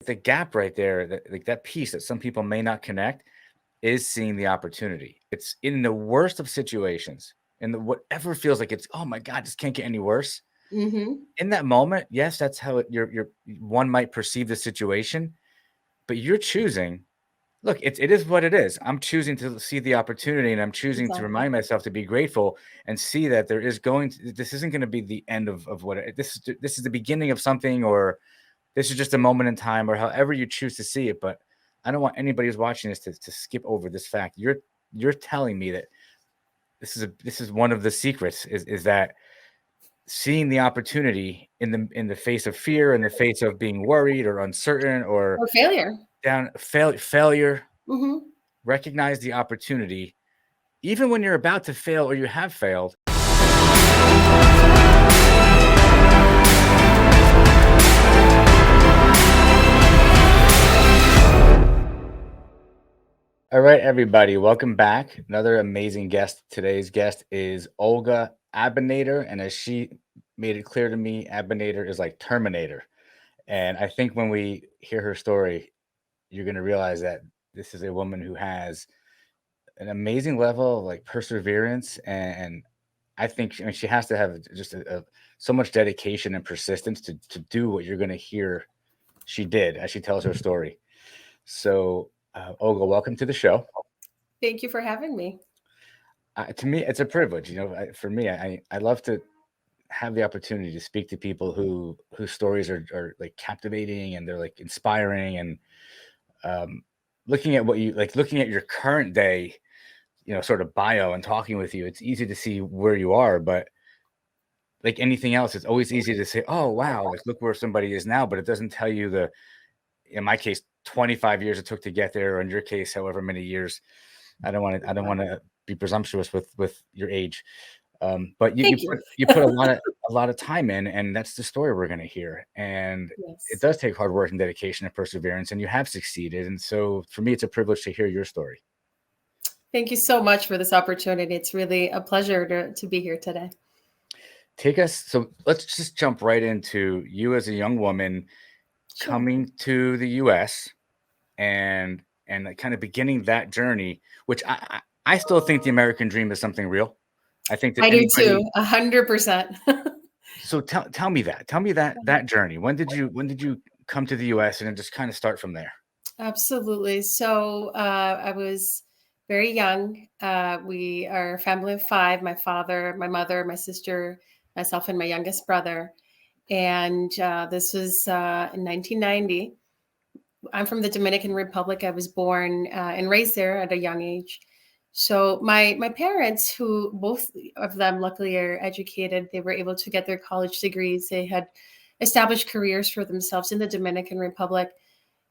The gap right there, that piece that some people may not connect is seeing the opportunity. It's in the worst of situations, in the whatever feels like it's, oh my God, this can't get any worse. Mm-hmm. In that moment, yes, that's how your one might perceive the situation, but you're choosing. Look, it is what it is. I'm choosing to see the opportunity, and I'm choosing to Exactly. remind myself to be grateful and see that there is this isn't going to be the end of what this is the beginning of something, or this is just a moment in time, or however you choose to see it. But I don't want anybody who's watching this to skip over this fact. You're telling me that this is one of the secrets is that seeing the opportunity in the face of fear, in the face of being worried or uncertain or Or failure. failure, Mm-hmm. recognize the opportunity even when you're about to fail or you have failed. All right, everybody, welcome back. Another amazing guest. Today's guest is Olga Abinader, and as she made it clear to me, Abinader is like Terminator. And I think when we hear her story, you're going to realize that this is a woman who has an amazing level of like perseverance, and I think she has to have just so much dedication and persistence to do what you're going to hear she did as she tells her story. So, Olga, welcome to the show. Thank you for having me. To me, it's a privilege. For me, I love to have the opportunity to speak to people whose stories are like captivating and they're like inspiring, and um, looking at what you like, looking at your current day, sort of bio and talking with you. It's easy to see where you are, but like anything else, it's always easy to say, "Oh, wow, like look where somebody is now," but it doesn't tell you in my case, 25 years it took to get there, or in your case, however many years. I don't want to be presumptuous with your age. But Thank you. you put a lot of time in, and that's the story we're going to hear. And it Yes. does take hard work and dedication and perseverance, and you have succeeded. And so for me, it's a privilege to hear your story. Thank you so much for this opportunity. It's really a pleasure to be here today. Take us. So let's just jump right into you as a young woman Sure. coming to the U.S. and kind of beginning that journey, which I still think the American dream is something real. I think that I do too, anybody. 100%. So tell me that journey. When did you come to the U.S. and then just kind of start from there? Absolutely. So I was very young. We are a family of five: my father, my mother, my sister, myself, and my youngest brother. And this was in 1990. I'm from the Dominican Republic. I was born and raised there at a young age. So my parents, who both of them luckily are educated, they were able to get their college degrees. They had established careers for themselves in the Dominican Republic.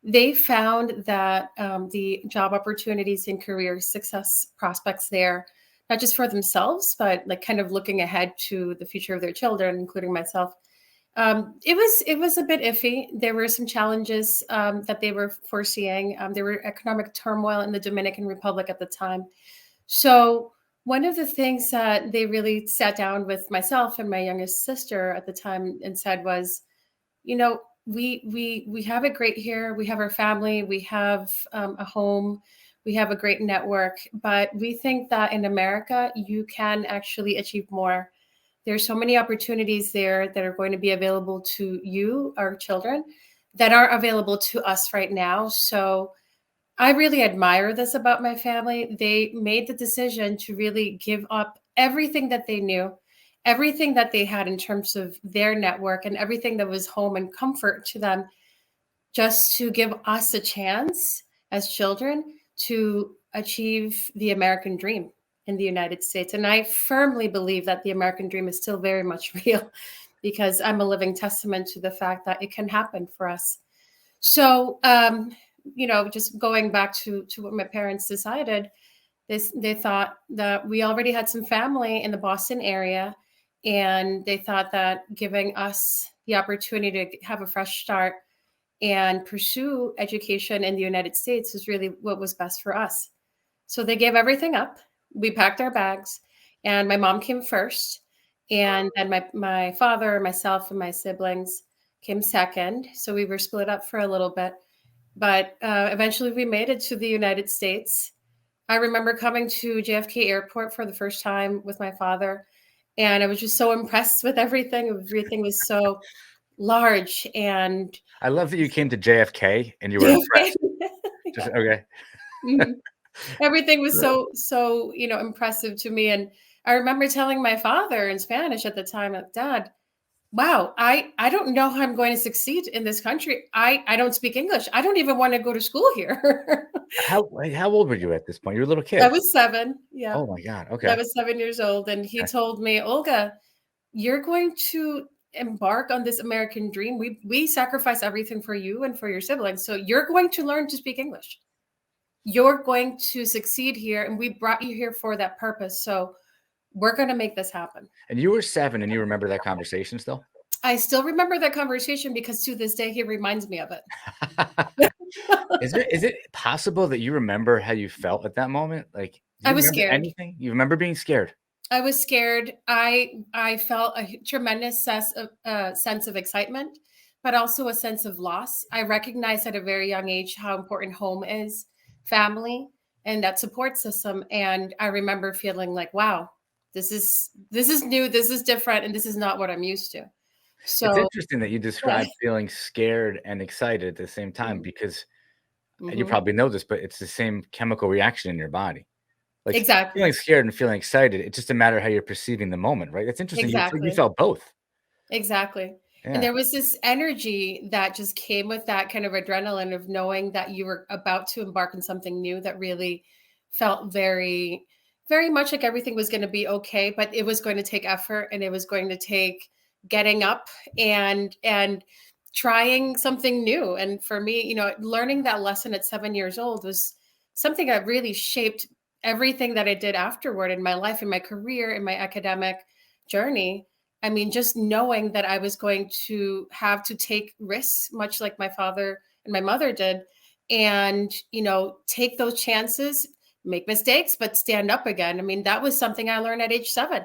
They found that the job opportunities and career success prospects there, not just for themselves, but like kind of looking ahead to the future of their children, including myself, it was a bit iffy. There were some challenges that they were foreseeing. There were economic turmoil in the Dominican Republic at the time. So one of the things that they really sat down with myself and my youngest sister at the time and said was, you know, we have it great here. We have our family. We have a home. We have a great network. But we think that in America, you can actually achieve more. There's so many opportunities there that are going to be available to you, our children, that aren't available to us right now. So I really admire this about my family. They made the decision to really give up everything that they knew, everything that they had in terms of their network, and everything that was home and comfort to them, just to give us a chance as children to achieve the American dream in the United States. And I firmly believe that the American dream is still very much real, because I'm a living testament to the fact that it can happen for us. So, just going back to what my parents decided, they thought that we already had some family in the Boston area, and they thought that giving us the opportunity to have a fresh start and pursue education in the United States is really what was best for us. So they gave everything up. We packed our bags, and my mom came first, and then my father, myself, and my siblings came second. So we were split up for a little bit, but eventually we made it to the United States. I remember coming to JFK Airport for the first time with my father, and I was just so impressed with everything. Everything was so large and I love that you came to JFK and you were JFK. impressed. Just Yeah. okay. Mhm. Everything was Right. so impressive to me. And I remember telling my father in Spanish at the time, like, Dad, wow, I don't know how I'm going to succeed in this country. I don't speak English. I don't even want to go to school here. How old were you at this point? You were a little I kid. was 7. Yeah. Oh my God. I Okay. was 7 years old, and he Okay. told me, Olga, you're going to embark on this American dream. We sacrifice everything for you and for your siblings. So you're going to learn to speak English. You're going to succeed here, and we brought you here for that purpose. So we're going to make this happen. And you were 7 and you remember that conversation still? I still remember that conversation because to this day he reminds me of it. Is it possible that you remember how you felt at that moment? Like, do I you was remember scared. anything? You remember being scared? I was scared. I felt a tremendous sense of excitement, but also a sense of loss. I recognized at a very young age how important home is, family, and that support system. And I remember feeling like, wow, this is new, this is different, and this is not what I'm used to. It's So interesting that you yeah. described feeling scared and excited at the same time Mhm. because and you Mhm. probably know this, but it's the same chemical reaction in your body. Like, feeling Exactly. scared and feeling excited, it's just a matter of how you're perceiving the moment, right? It's interesting. You Exactly. felt both. Exactly. And Yeah. there was this energy that just came with that kind of adrenaline of knowing that you were about to embark on something new that really felt very, very much like everything was going to be okay, but it was going to take effort and it was going to take getting up and trying something new. And for me, learning that lesson at 7 years old was something that really shaped everything that I did afterward in my life, in my career, in my academic journey. I mean, just knowing that I was going to have to take risks, much like my father and my mother did, and, take those chances, make mistakes, but stand up again. I mean, that was something I learned at age 7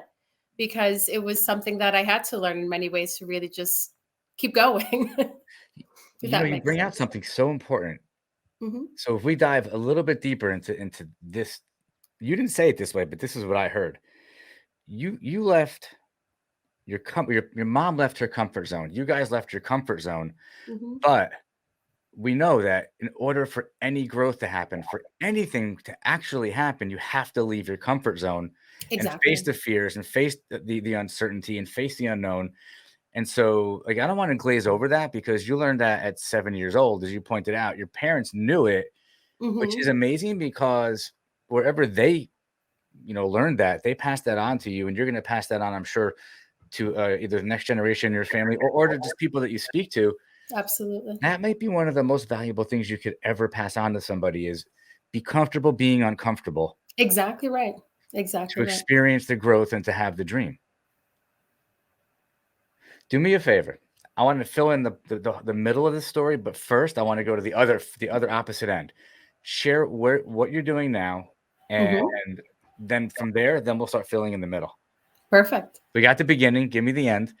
because it was something that I had to learn in many ways to really just keep going, if that You makes bring out sense. something so important. Hmm. So if we dive a little bit deeper into this, you didn't say it this way, but this is what I heard. You left your mom left her comfort zone. You guys left your comfort zone, Hmm. but we know that in order for any growth to happen, for anything to actually happen, you have to leave your comfort zone and face Exactly. the fears and face the uncertainty and face the unknown. And so, like, I don't want to glaze over that because you learned that at 7 years old, as you pointed out, your parents knew it, which is Hmm. amazing because wherever they, learned that, they passed that on to you, and you're going to pass that on, I'm sure, to either the next generation in your family or to just people that you speak to. Absolutely. That might be one of the most valuable things you could ever pass on to somebody is be comfortable being uncomfortable Exactly right. to Exactly right. experience the growth and to have the dream. Do me a favor. I want to fill in the middle of the story, but first I want to go to the other opposite end. Share what you're doing now, and Hmm. then from there, then we'll start filling in the middle. Perfect. We got the beginning. Give me the end.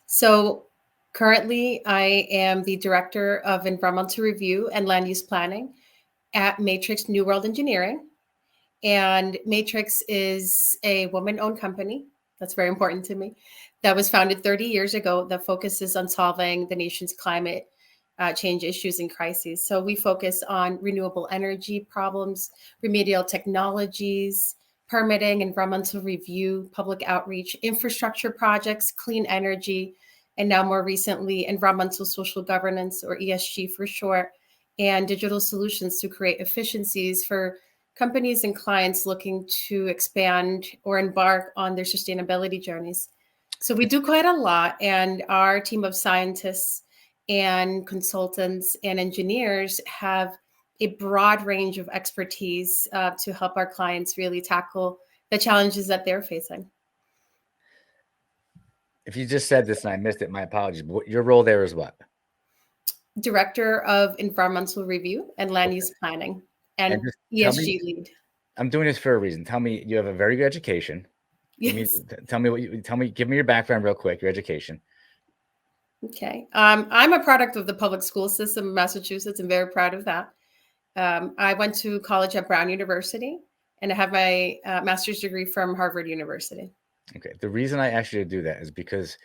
So currently, I am the director of environmental review and land use planning at Matrix New World Engineering. And Matrix is a woman owned company. That's very important to me. That was founded 30 years ago that focuses on solving the nation's climate change issues and crises. So we focus on renewable energy problems, remedial technologies, permitting, environmental review, public outreach, infrastructure projects, clean energy, and now more recently, environmental social governance, or ESG for short, and digital solutions to create efficiencies for companies and clients looking to expand or embark on their sustainability journeys. So we do quite a lot, and our team of scientists and consultants and engineers have a broad range of expertise to help our clients really tackle the challenges that they're facing. If you just said this and I missed it, my apologies. But your role there is what? Director of environmental review and land Okay. use planning And and just tell me, ESG lead. I'm doing this for a reason. Tell me you have a very good education. Give me, Yes. tell me what you tell me. Give me your background real quick. Your education. Okay. I'm a product of the public school system in Massachusetts. I'm very proud of that. I went to college at Brown University, and I have my master's degree from Harvard University. Okay. The reason I asked you to do that is because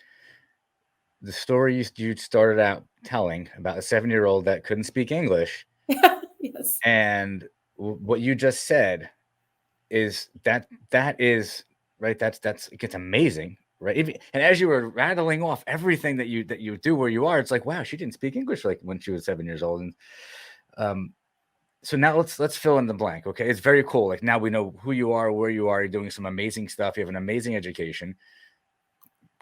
the story you started out telling about a 7-year-old that couldn't speak English, Yes, and what you just said is that is right. That's it's amazing, right? And as you were rattling off everything that you do where you are, it's like, wow, she didn't speak English like when she was 7 years old. And um, so now let's fill in the blank. Okay, it's very cool. Like now we know who you are, where you are. You're doing some amazing stuff. You have an amazing education.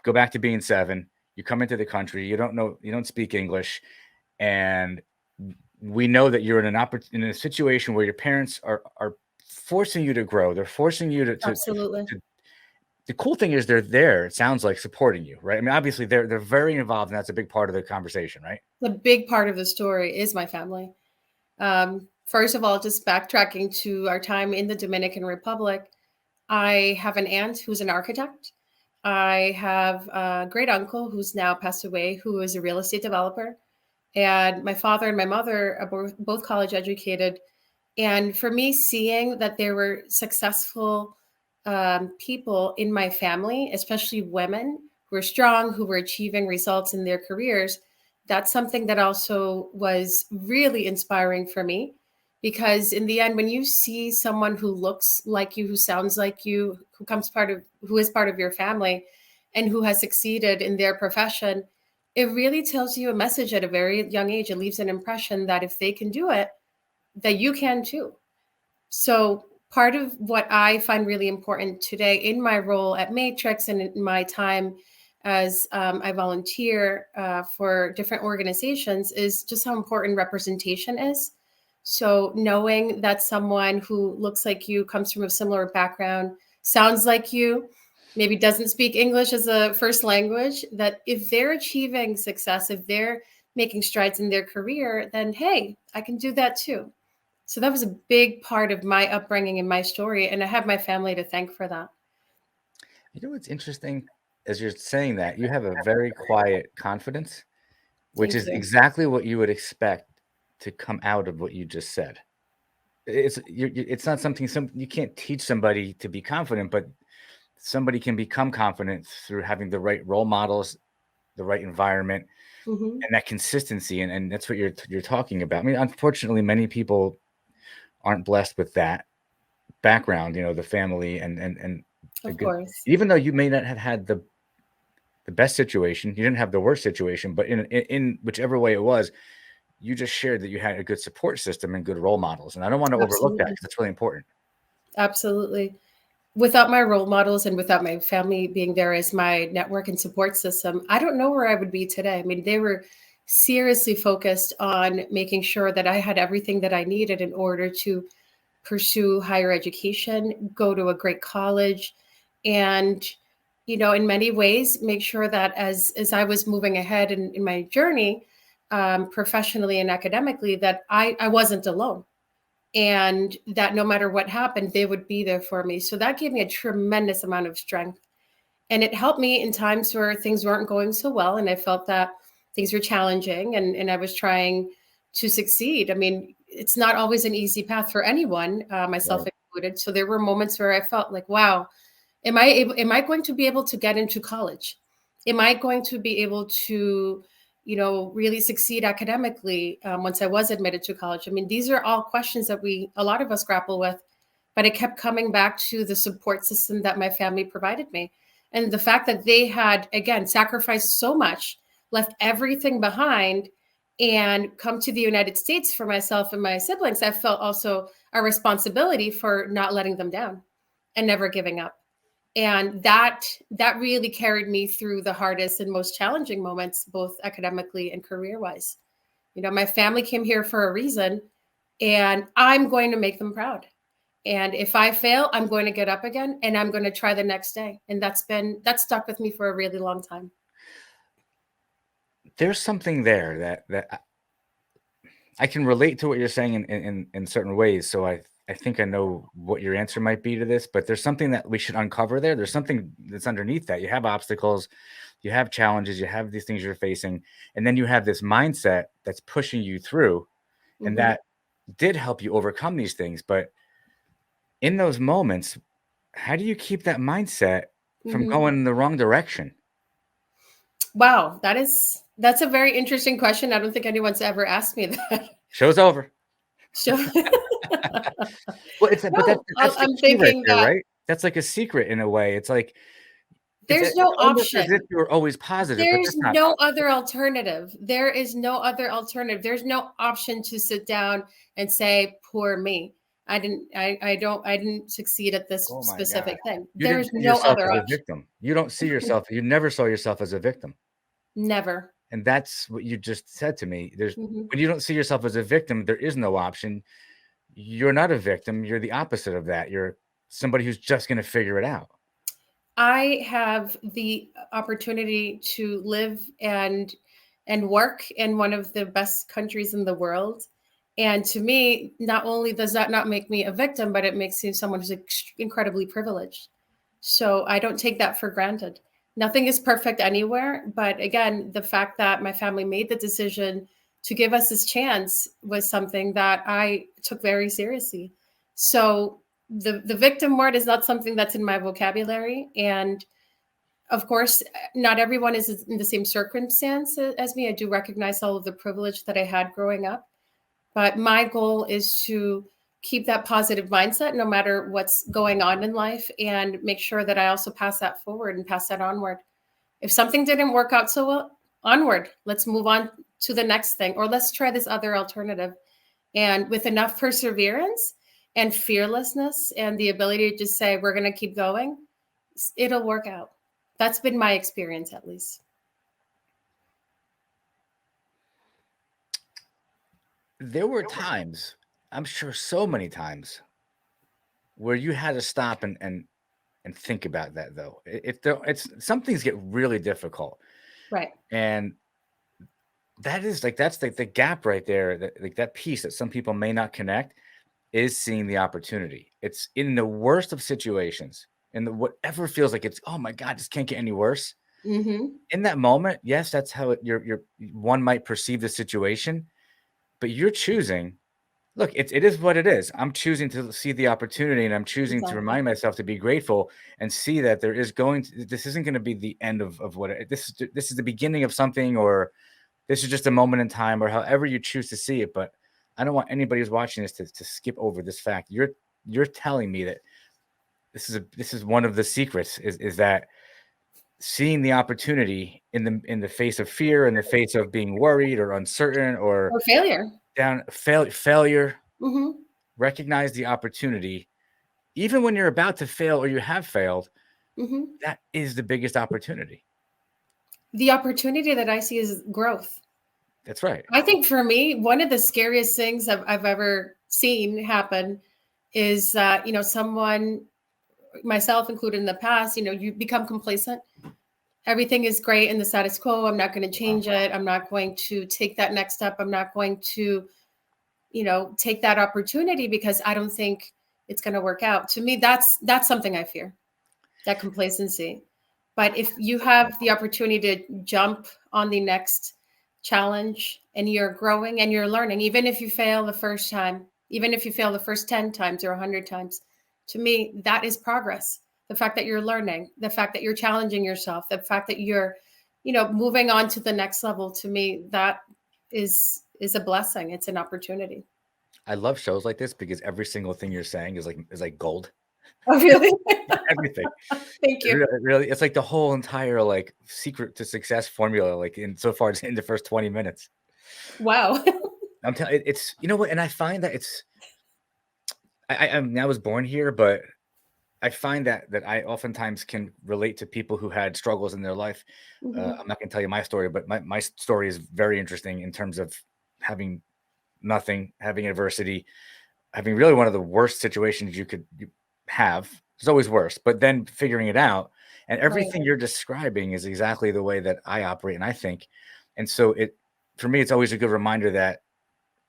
Go back to being 7. You come into the country. You don't speak English, and we know that you're in a situation where your parents are forcing you to grow. They're forcing you absolutely. to the cool thing is they're there, it sounds like, supporting you, right? I mean, obviously they're very involved, and that's a big part of the conversation, right? The big part of the story is my family. First of all, just backtracking to our time in the Dominican Republic, I have an aunt who's an architect. I have a great uncle who's now passed away, who is a real estate developer. And my father and my mother are both college educated. And for me, seeing that there were successful people in my family, especially women who were strong, who were achieving results in their careers, that's something that also was really inspiring for me. Because in the end, when you see someone who looks like you, who sounds like you, who is part of your family, and who has succeeded in their profession, it really tells you a message at a very young age. It leaves an impression that if they can do it, that you can too. So, part of what I find really important today in my role at Matrix and in my time as I volunteer for different organizations is just how important representation is. So, knowing that someone who looks like you, comes from a similar background, sounds like you, maybe doesn't speak English as a first language, that if they're achieving success, if they're making strides in their career, then hey, I can do that too. So that was a big part of my upbringing and my story, and I have my family to thank for that. You know what's interesting? As you're saying that, you have a very quiet confidence, which Thank is you. exactly what you would expect to come out of what you just said. It's not something you can't teach somebody to be confident, but somebody can become confident through having the right role models, the right environment, Hmm. and that consistency, and that's what you're talking about. I mean, unfortunately, many people aren't blessed with that background, the family and the Of good. course. Even though you may not have had the best situation, you didn't have the worst situation, but in whichever way it was, you just shared that you had a good support system and good role models, and I don't want to overlook that Absolutely. because it's really important. Absolutely. Without my role models and without my family being there as my network and support system, I don't know where I would be today. I mean, they were seriously focused on making sure that I had everything that I needed in order to pursue higher education, go to a great college, and in many ways, make sure that as I was moving ahead in my journey, professionally and academically, that I wasn't alone, and that no matter what happened, they would be there for me. So that gave me a tremendous amount of strength, and it helped me in times where things weren't going so well, and I felt that things were challenging, and I was trying to succeed. I mean, it's not always an easy path for anyone, myself Right. included. So there were moments where I felt like, wow, am I going to be able to get into college? Am I going to be able to really succeed academically once I was admitted to college? I mean, these are all questions that a lot of us grapple with, but it kept coming back to the support system that my family provided me, and the fact that they had, again, sacrificed so much, left everything behind, and come to the United States for myself and my siblings. I felt also a responsibility for not letting them down and never giving up. And that really carried me through the hardest and most challenging moments, both academically and career wise. My family came here for a reason, and I'm going to make them proud. And if I fail, I'm going to get up again, and I'm going to try the next day. And that's stuck with me for a really long time. There's something there that I can relate to what you're saying in certain ways. So I think I know what your answer might be to this, but there's something that we should uncover there. There's something that's underneath that. You have obstacles, you have challenges, you have these things you're facing, and then you have this mindset that's pushing you through, and Hmm. that did help you overcome these things. But in those moments, how do you keep that mindset from Hmm. going in the wrong direction? Wow, that's a very interesting question. I don't think anyone's ever asked me that. Show's over. So, Well, it's but no, that's the I'm key right thinking there, that right? That's like a secret in a way. It's like there's no it's almost as if option. you're always positive, but There's that's not no other alternative. There is no other alternative. There's no option to sit down and say, "Poor me. I didn't succeed at this oh my god. specific thing." You didn't There's see no yourself other as a option. victim. You don't see yourself you never saw yourself as a victim. Never. And that's what you just said to me. There's Mhm. when you don't see yourself as a victim, there is no option. You're not a victim, you're the opposite of that. You're somebody who's just gonna figure it out. I have the opportunity to live and work in one of the best countries in the world. And to me, not only does that not make me a victim, but it makes me someone who's incredibly privileged. So I don't take that for granted. Nothing is perfect anywhere, but again, the fact that my family made the decision to give us this chance was something that I took very seriously. So the victim word is not something that's in my vocabulary, and of course not everyone is in the same circumstance as me. I do recognize all of the privilege that I had growing up, but my goal is to keep that positive mindset no matter what's going on in life, and make sure that I also pass that forward and pass that onward. If something didn't work out so well, onward, let's move on to the next thing, or let's try this other alternative. And with enough perseverance and fearlessness and the ability to just say, we're going to keep going, it'll work out. That's been my experience, at least. There were times, I'm sure so many times, where you had to stop and think about that though. It's some things get really difficult. Right. And that is like that's the gap right there, that like that piece that some people may not connect is seeing the opportunity. It's in the worst of situations, in the whatever feels like it's, oh my God, this can't get any worse. Mm-hmm. In that moment, yes, that's how you're one might perceive the situation, but you're choosing. Look, it is what it is. I'm choosing to see the opportunity, and I'm choosing to Exactly. remind myself to be grateful and see that there is going to, this isn't going to be the end of what this is the beginning of something, or this is just a moment in time, or however you choose to see it. But I don't want anybody who's watching this to skip over this fact. You're telling me that this is one of the secrets is that seeing the opportunity in the face of fear, in the face of being worried or uncertain or Or failure. failure, Mm-hmm. recognize the opportunity even when you're about to fail or you have failed. Mm-hmm. That is the biggest opportunity. The opportunity that I see is growth. That's right. I think for me, one of the scariest things I've ever seen happen is that, someone, myself included in the past, you become complacent. Everything is great in the status quo. I'm not going to Wow. change it. I'm not going to take that next step. I'm not going to, take that opportunity because I don't think it's going to work out. To me, that's something I fear, that complacency. But if you have the opportunity to jump on the next challenge and you're growing and you're learning, even if you fail the first time, even if you fail the first 10 times or 100 times, to me, that is progress. The fact that you're learning, the fact that you're challenging yourself, the fact that you're, moving on to the next level, to me, that is a blessing. It's an opportunity. I love shows like this because every single thing you're saying is like gold. Oh, really? Everything. Thank you. Really, it's like the whole entire like secret to success formula. Like in so far, it's in the first 20 minutes. Wow. I'm telling it's you know what, and I find that it's I was born here, but I find that I oftentimes can relate to people who had struggles in their life. Mhm. I'm not going to tell you my story, but my story is very interesting in terms of having nothing, having adversity, having really one of the worst situations you have. It's always worse, but then figuring it out. And Right. everything you're describing is exactly the way that I operate and I think. And so it for me, it's always a good reminder that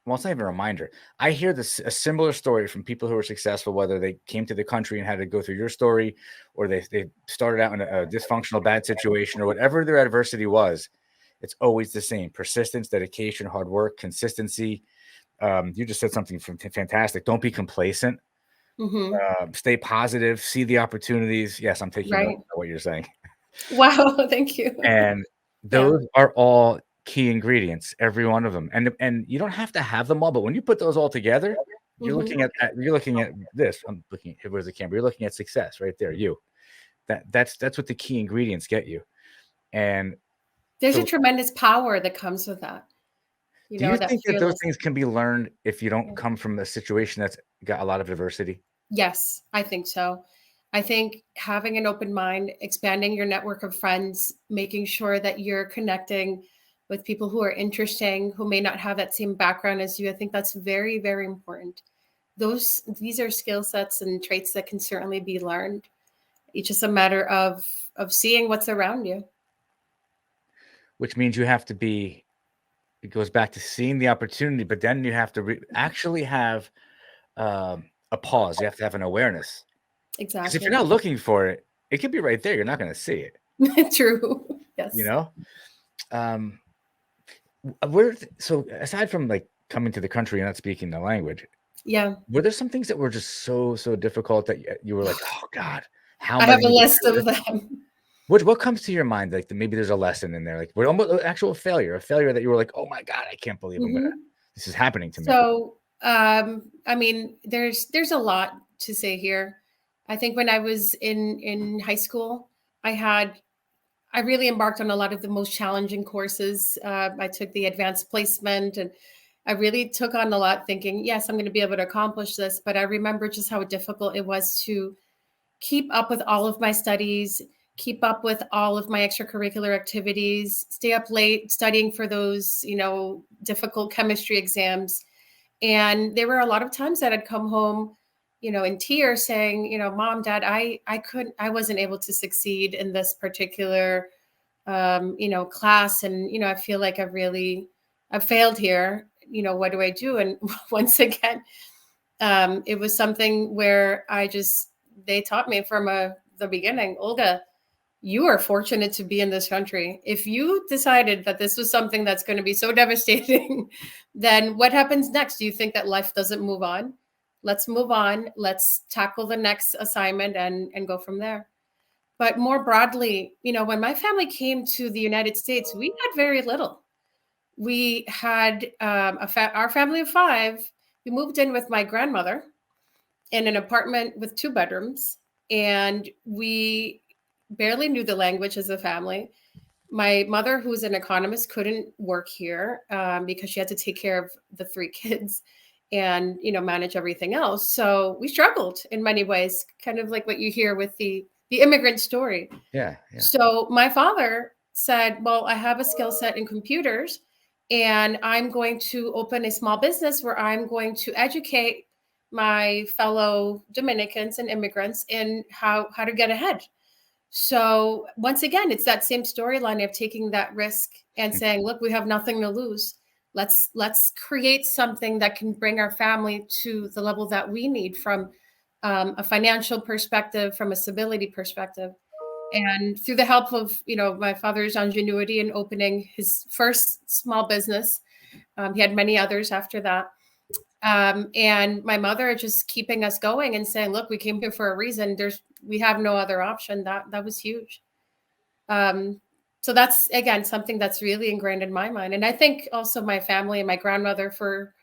well, it's not even a reminder. I hear this a similar story from people who are successful, whether they came to the country and had to go through your story, or they started out in a dysfunctional bad situation, or whatever their adversity was. It's always the same: persistence, dedication, hard work, consistency. You just said something fantastic. Don't be complacent. Hmm. Stay positive. See the opportunities. Yes, I'm taking notes Right. on what you're saying. Wow. Thank you. And Yeah. those are all key ingredients, every one of them. And you don't have to have them all, but when you put those all together, Hmm. you're looking at this. I'm looking at where's the camera? You're looking at success right there. That's what the key ingredients get you. And There's a so tremendous power that comes with that. do you That think that those fearless. things can be learned if you don't come from a situation that's got a lot of adversity? Yes, I think so. I think having an open mind, expanding your network of friends, making sure that you're connecting with people who are interesting, who may not have that same background as you. I think that's very, very important. These are skill sets and traits that can certainly be learned. It's just a matter of seeing what's around you. Which means you have to be it goes back to seeing the opportunity, but then you have to actually have a pause. You have to have an awareness. Because if you're Exactly. not looking for it, it could be right there. You're not going to see it, True. you Yes. know? Um, where so aside from like coming to the country and not speaking the language, Yeah. were there some things that were just so difficult that you were like, "Oh god, how I am I have a going to get list through of this?" them. What comes to your mind? Like maybe there's a lesson in there, like what almost actual failure, a failure that you were like, "Oh my god, I can't believe Mhm. this is happening to me." So, I mean, there's a lot to say here. I think when I was in high school, I really embarked on a lot of the most challenging courses. I took the advanced placement, and I really took on a lot, thinking, yes, I'm going to be able to accomplish this. But I remember just how difficult it was to keep up with all of my studies, keep up with all of my extracurricular activities, stay up late studying for those, difficult chemistry exams. And there were a lot of times that I'd come home, in tears saying, Mom, Dad, I wasn't able to succeed in this particular, class. And, I feel like I've failed here. What do I do? And once again, it was something where they taught me from the beginning, Olga, you are fortunate to be in this country. If you decided that this was something that's going to be so devastating, then what happens next? Do you think that life doesn't move on? Let's move on. Let's tackle the next assignment and go from there. But more broadly, when my family came to the United States, we had very little. We had our family of five. We moved in with my grandmother in an apartment with two bedrooms, and we barely knew the language as a family. My mother, who's an economist, couldn't work here because she had to take care of the three kids and manage everything else. So we struggled in many ways, kind of like what you hear with the immigrant story. Yeah, yeah. So my father said, well, I have a skill set in computers, and I'm going to open a small business where I'm going to educate my fellow Dominicans and immigrants in how to get ahead. So once again, it's that same storyline of taking that risk and saying, look, we have nothing to lose. Let's create something that can bring our family to the level that we need from a financial perspective, from a stability perspective. And through the help of my father's ingenuity in opening his first small business, he had many others after that. And my mother just keeping us going and saying, look, we came here for a reason. We have no other option. That was huge. Um, so that's again something that's really ingrained in my mind. And I think also my family and my grandmother for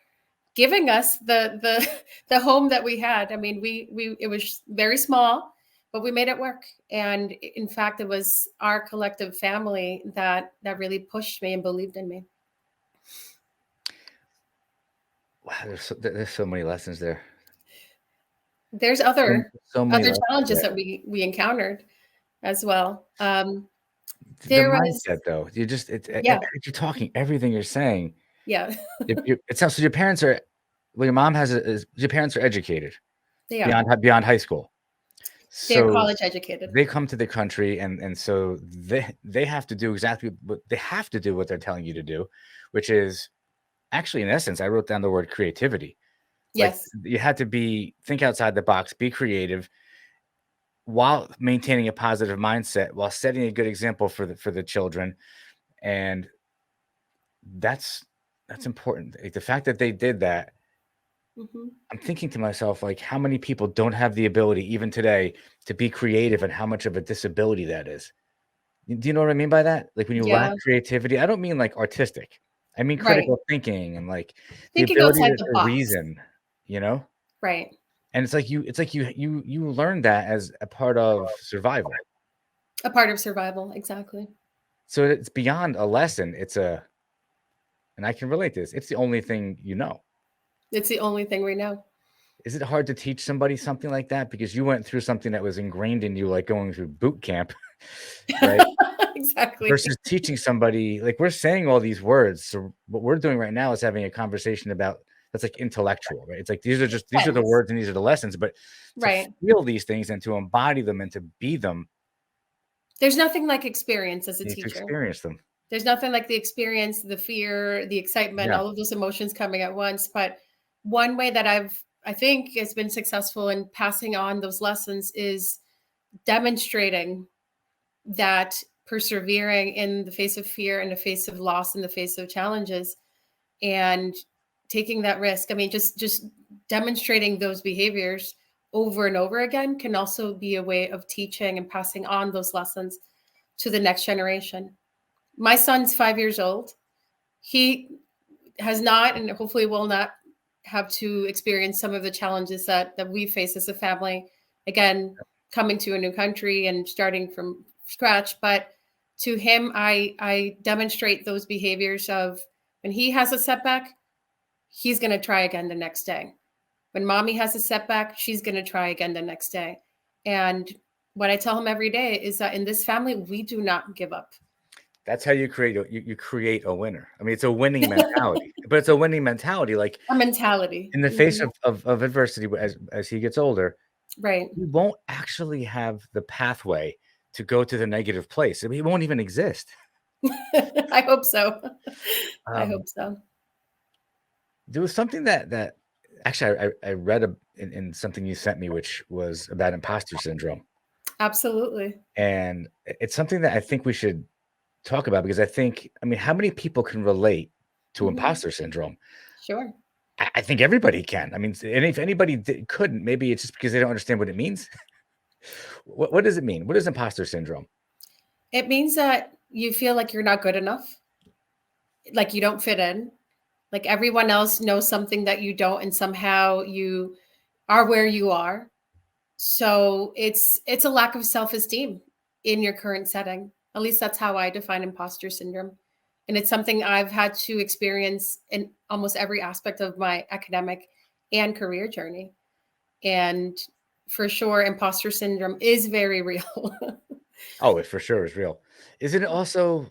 giving us the the home that we had. I mean, we it was very small, but we made it work. And in fact, it was our collective family that really pushed me and believed in me. Wow, there's so many lessons there. There's So, other so many other lessons challenges there. that we encountered as well. The There was mindset though, you just yeah, you're talking, everything you're saying, yeah, it sounds so your parents are well, your mom has a is your parents are educated they are. beyond high school. They're So college educated. they come to the country and so they have to do exactly what they have to do what they're telling you to do, which is actually, in essence, I wrote down the word creativity. Like, Yes. you had to think outside the box, be creative while maintaining a positive mindset, while setting a good example for the children, and that's that's important. Like, the fact that they did that, Hmm. I'm thinking to myself, like, how many people don't have the ability, even today, to be creative, and how much of a disability that is. Do you know what I mean by that? Like, when you lack Yeah. creativity, I don't mean, like, artistic. I mean Right. critical thinking and, like, the Thinking ability outside the to box. reason, you know? Right. And it's like you learn that as a part of survival. A part of survival. Exactly. So it's beyond a lesson, and I can relate to this, it's the only thing you know. It's the only thing we know. Is it hard to teach somebody something like that? Because you went through something that was ingrained in you, like going through boot camp, right? Exactly. Versus teaching somebody, like, we're saying all these words, so what we're doing right now is having a conversation about that's, like, intellectual, right? It's like these are the Yes. words and these are the lessons, but to Right. feel these things and to embody them and to be them, There's nothing like experience as a you need to teacher. experience them. There's nothing like the experience, the fear, the excitement, Yeah, all of those emotions coming at once. But one way that I think has been successful in passing on those lessons is demonstrating that persevering in the face of fear, in the face of loss, in the face of challenges, and taking that risk. I mean, just demonstrating those behaviors over and over again can also be a way of teaching and passing on those lessons to the next generation. My son's 5 years old. He has not, and hopefully will not, have to experience some of the challenges that we face as a family. Again, coming to a new country and starting from scratch. But to him, I demonstrate those behaviors of when he has a setback, he's going to try again the next day. When mommy has a setback, she's going to try again the next day. And what I tell him every day is that in this family, we do not give up. that's how you create a winner. I mean, it's a winning mentality, but it's a winning mentality, like, A mentality. in the face Mhm. of adversity, as he gets older, Right. he won't actually have the pathway to go to the negative place. I mean, it won't even exist. I hope so. I Um, hope so. there was something that actually I read in something you sent me, which was about imposter syndrome, Absolutely. and it's something that I think we should talk about because I mean, how many people can relate to Mhm. imposter syndrome? Sure. I think everybody can. I mean, and if anybody couldn't, maybe it's just because they don't understand what it means. What does it mean? What is imposter syndrome? It means that you feel like you're not good enough, like you don't fit in, like everyone else knows something that you don't, and somehow you are where you are. So it's a lack of self-esteem in your current setting. At least that's how I define imposter syndrome. And it's something I've had to experience in almost every aspect of my academic and career journey. And for sure, imposter syndrome is very real. Oh, it for sure is real. Isn't it also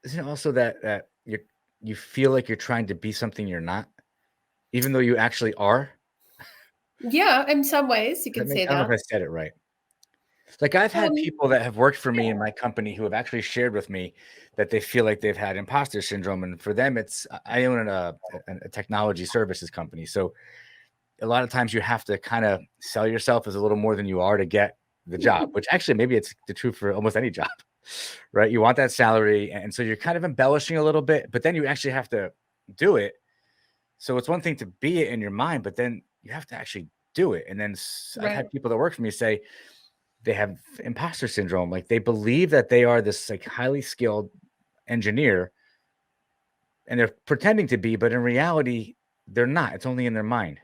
isn't it also that you feel like you're trying to be something you're not, even though you actually are? Yeah, in some ways, you That could make say I don't know that. if I said it right. Like, I've had Um, people that have worked for me in yeah. my company who have actually shared with me that they feel like they've had imposter syndrome, and for them, it's I own a technology services company, so a lot of times you have to kinda sell yourself as a little more than you are to get the job, which actually maybe it's the truth for almost any job, right? You want that salary, and so you're kind of embellishing a little bit, but then you actually have to do it. So it's one thing to be it in your mind, but then you have to actually do it. And then I've Right. had people that work for me say they have imposter syndrome. Like, they believe that they are this, like, highly skilled engineer and they're pretending to be, but in reality, they're not. It's only in their mind.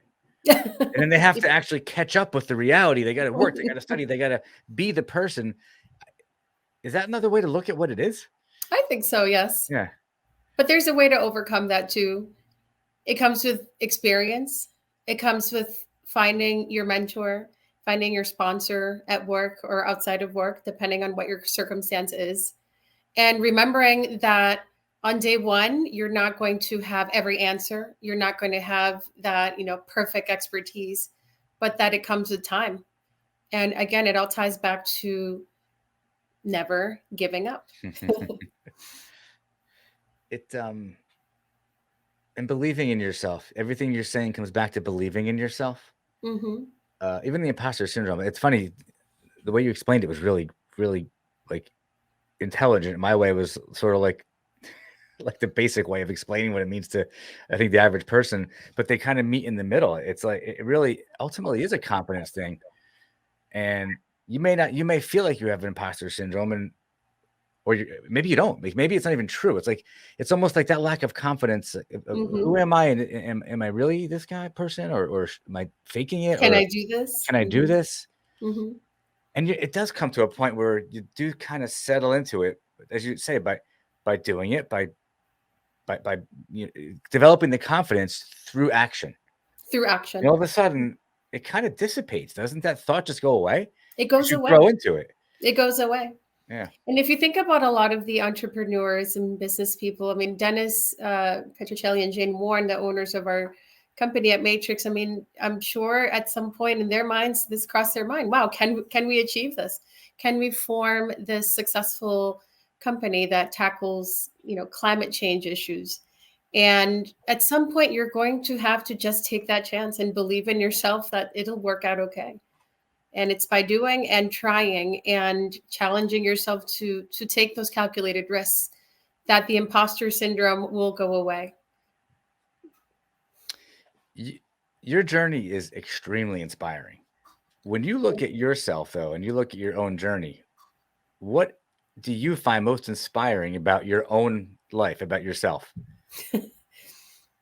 And then they have to actually catch up with the reality. They got to work, they got to study, they got to be the person. Is that another way to look at what it is? I think so, yes. Yeah. But there's a way to overcome that too. It comes with experience. It comes with finding your mentor, finding your sponsor at work or outside of work, depending on what your circumstance is. And remembering that on day one, you're not going to have every answer. You're not going to have that, perfect expertise, but that it comes with time. And again, it all ties back to never giving up. it And believing in yourself. Everything you're saying comes back to believing in yourself. Hmm. Even the imposter syndrome. It's funny the way you explained it was really, really like intelligent. My way was sort of like the basic way of explaining what it means to, I think, the average person. But they kind of meet in the middle. It's like it really ultimately is a confidence thing, and you may feel like you have imposter syndrome, and or maybe you don't. Like maybe it's not even true. It's like it's almost like that lack of confidence. Hmm. Who am I? And am I really this guy person, or am I faking it, Can or I do this? can I do Hmm. this? Hmm. And it does come to a point where you do kind of settle into it, as you say, by doing it, by developing the confidence through action. Through And action. all of a sudden, it kind of dissipates. Doesn't that thought just go away? It Because goes you grow away. into it. It goes away. Yeah. And if you think about a lot of the entrepreneurs and business people, I mean, Dennis Petrocelli and Jane Warren, the owners of our company at Matrix, I mean, I'm sure at some point in their minds, this crossed their mind. Wow, can we achieve this? Can we form this successful company that tackles, climate change issues? And at some point, you're going to have to just take that chance and believe in yourself that it'll work out okay. And it's by doing and trying and challenging yourself to take those calculated risks that the imposter syndrome will go away. Y Your journey is extremely inspiring. When you look at yourself, though, and you look at your own journey, what do you find most inspiring about your own life, about yourself?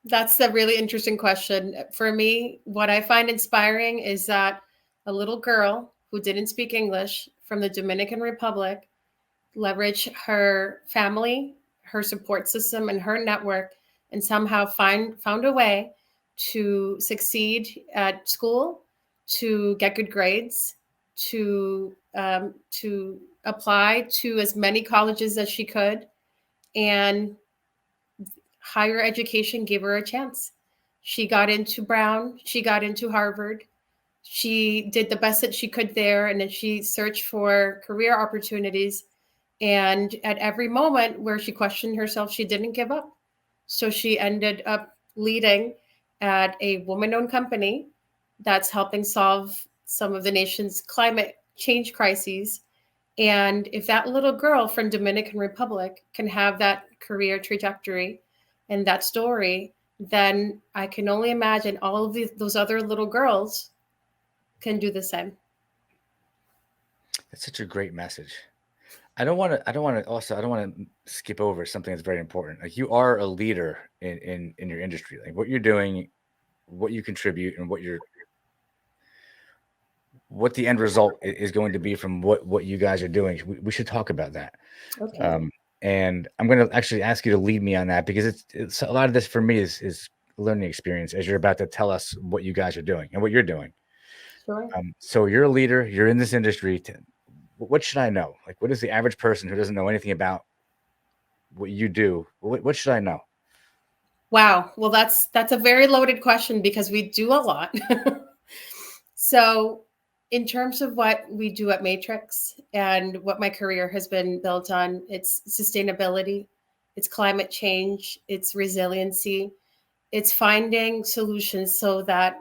That's a really interesting question. For me, what I find inspiring is that a little girl who didn't speak English from the Dominican Republic leveraged her family, her support system, and her network, and somehow found a way to succeed at school, to get good grades, to apply to as many colleges as she could, and higher education gave her a chance. She got into Brown, she got into Harvard. She did the best that she could there, and then she searched for career opportunities. And at every moment where she questioned herself, she didn't give up. So she ended up leading at a woman owned company that's helping solve some of the nation's climate change crises. And if that little girl from Dominican Republic can have that career trajectory and that story, then I can only imagine all of those other little girls can do the same. That's such a great message. I don't want to skip over something that's very important. Like you are a leader in your industry. Like what you're doing, what you contribute, and what the end result is going to be from what you guys are doing. We should talk about that. Okay. Um, and I'm going to actually ask you to lead me on that because it's a lot of this for me is learning experience as you're about to tell us what you guys are doing and what you're doing. Sure. So you're a leader, you're in this industry. What should I know? Like, what is the average person who doesn't know anything about what you do? What should I know? Wow. Well, that's a very loaded question because we do a lot. So, in terms of what we do at Matrix and what my career has been built on, it's sustainability, it's climate change, it's resiliency, it's finding solutions so that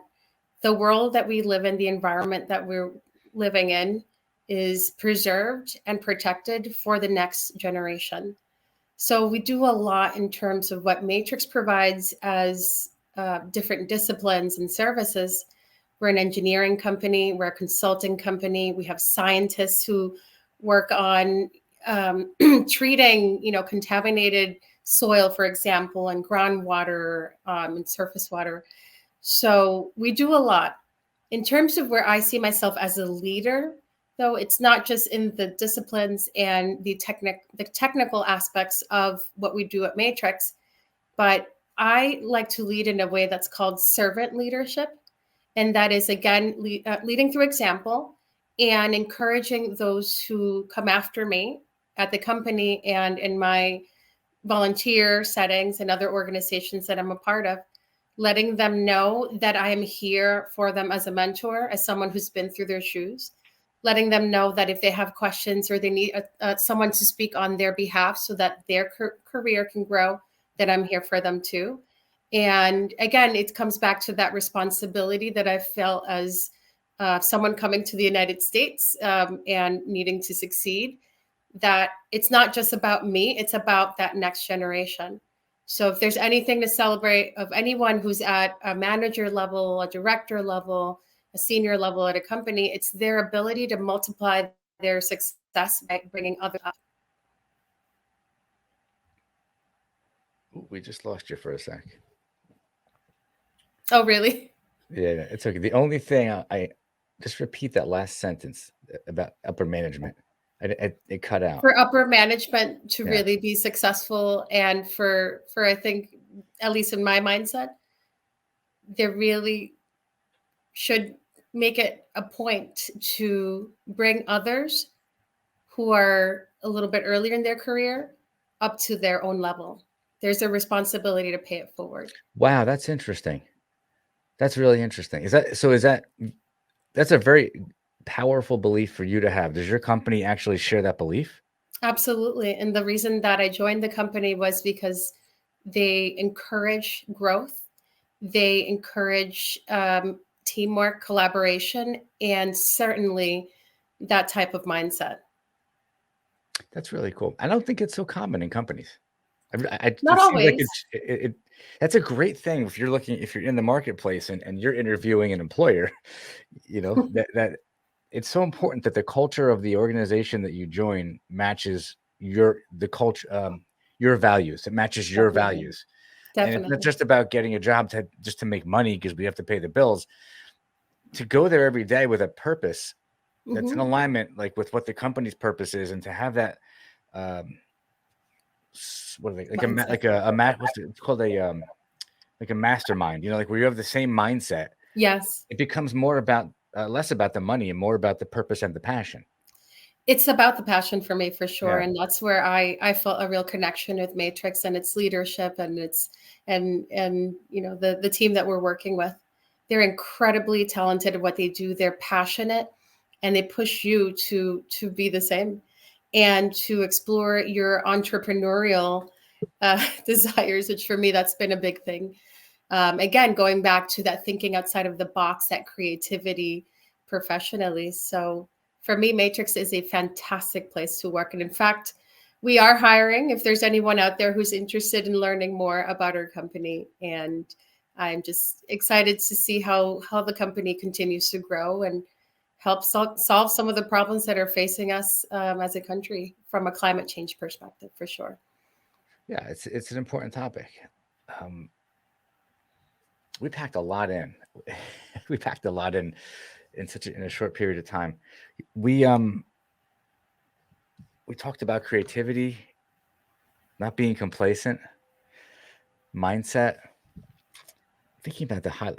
the world that we live in, the environment that we're living in, is preserved and protected for the next generation. So we do a lot in terms of what Matrix provides as different disciplines and services. We're an engineering company, we're a consulting company. We have scientists who work on treating, contaminated soil, for example, and groundwater and surface water. So we do a lot. In terms of where I see myself as a leader, though, it's not just in the disciplines and the technical aspects of what we do at Matrix, but I like to lead in a way that's called servant leadership. And that is, again, leading through example and encouraging those who come after me at the company and in my volunteer settings and other organizations that I'm a part of, letting them know that I am here for them as a mentor, as someone who's been through their shoes, letting them know that if they have questions or they need someone to speak on their behalf so that their career can grow, that I'm here for them too. And again, it comes back to that responsibility that I felt as someone coming to the United States and needing to succeed, that it's not just about me, it's about that next generation. So if there's anything to celebrate of anyone who's at a manager level, a director level, a senior level at a company, it's their ability to multiply their success by bringing others up. Ooh, we just lost you for a sec. Oh, really? Yeah, it's okay. The only thing I just repeat that last sentence about upper management. It cut out. For upper management to Yeah. really be successful, and for I think, at least in my mindset, they really should make it a point to bring others who are a little bit earlier in their career up to their own level. There's a responsibility to pay it forward. Wow, that's interesting. That's really interesting. That's a very powerful belief for you to have. Does your company actually share that belief? Absolutely. And the reason that I joined the company was because they encourage growth, they encourage teamwork, collaboration, and certainly that type of mindset. That's really cool. I don't think it's so common in companies. Not It seems like always. that's a great thing if you're in the marketplace and you're interviewing an employer, that it's so important that the culture of the organization that you join matches the culture, your values. It matches your Definitely. values. And it's not Definitely. just about getting a job just to make money because we have to pay the bills. To go there every day with a purpose that's in Hmm. alignment, like with what the company's purpose is, and to have that, what are they like Mindset. it's called like a mastermind, like where you have the same mindset. Yes. It becomes more about less about the money and more about the purpose and the passion. It's about the passion for me, for sure. Yeah, And that's where I felt a real connection with Matrix and its leadership and its and the team that we're working with. They're incredibly talented at what they do. They're passionate, and they push you to be the same and to explore your entrepreneurial desires, which for me, that's been a big thing. Again, going back to that thinking outside of the box, that creativity professionally. So for me, Matrix is a fantastic place to work. And in fact, we are hiring if there's anyone out there who's interested in learning more about our company. And I'm just excited to see how the company continues to grow and help solve some of the problems that are facing us as a country from a climate change perspective, for sure. yeah, it's an important topic. We packed a lot in. We packed a lot in in a short period of time. We we talked about creativity, not being complacent, mindset, thinking about the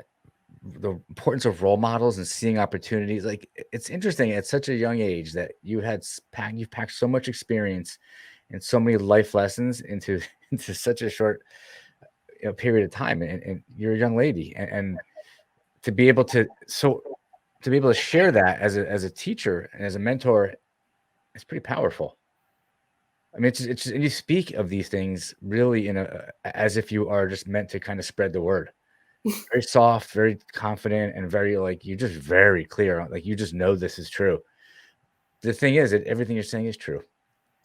importance of role models and seeing opportunities. Like it's interesting at such a young age that you've packed so much experience and so many life lessons into into such a short period of time. And you're a young lady, and to be able to share that as a teacher and as a mentor, it's pretty powerful. I mean, and you speak of these things really as if you are just meant to kind of spread the word. Very soft, very confident, and very like you're just very clear. Like you just know this is true. The thing is that everything you're saying is true.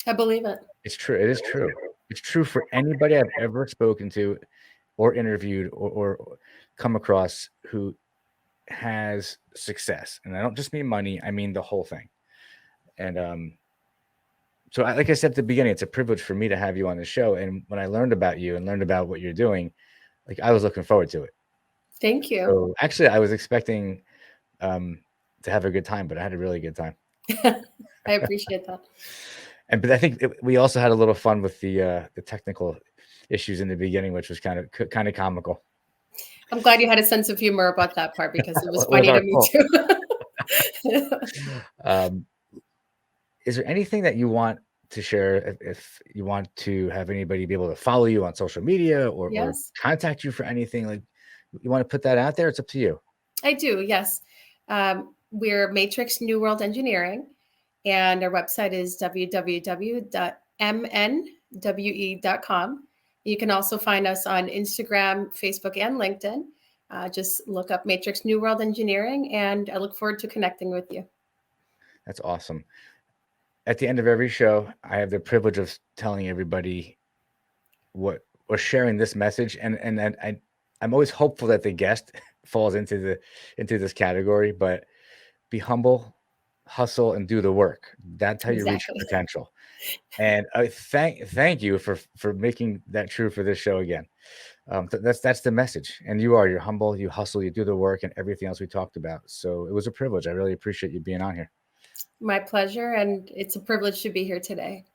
I believe it. It's true. It is true. It's true for anybody I've ever spoken to or interviewed or come across who has success. And I don't just mean money, I mean the whole thing. And so like I said at the beginning, it's a privilege for me to have you on the show. And when I learned about you and learned about what you're doing, like I was looking forward to it. Thank you. So actually I was expecting to have a good time, but I had a really good time. I appreciate that. But I think we also had a little fun with the technical issues in the beginning, which was kind of comical. I'm glad you had a sense of humor about that part because it was With funny our to me fault. too. Is there anything that you want to share if you want to have anybody be able to follow you on social media or Yes, contact you for anything? Like you want to put that out there? It's up to you. I do. Yes. We're Matrix New World Engineering, and our website is www.mnwe.com. You can also find us on Instagram, Facebook, and LinkedIn. Just look up Matrix New World Engineering, and I look forward to connecting with you. That's awesome. At the end of every show, I have the privilege of telling everybody what or sharing this message, and I'm always hopeful that the guest falls into this category, but be humble, hustle, and do the work. That's how you reach your Exactly. potential. And thank you for making that true for this show again. That's the message. And you're humble, you hustle, you do the work, and everything else we talked about. So it was a privilege. I really appreciate you being on here. My pleasure, and it's a privilege to be here today.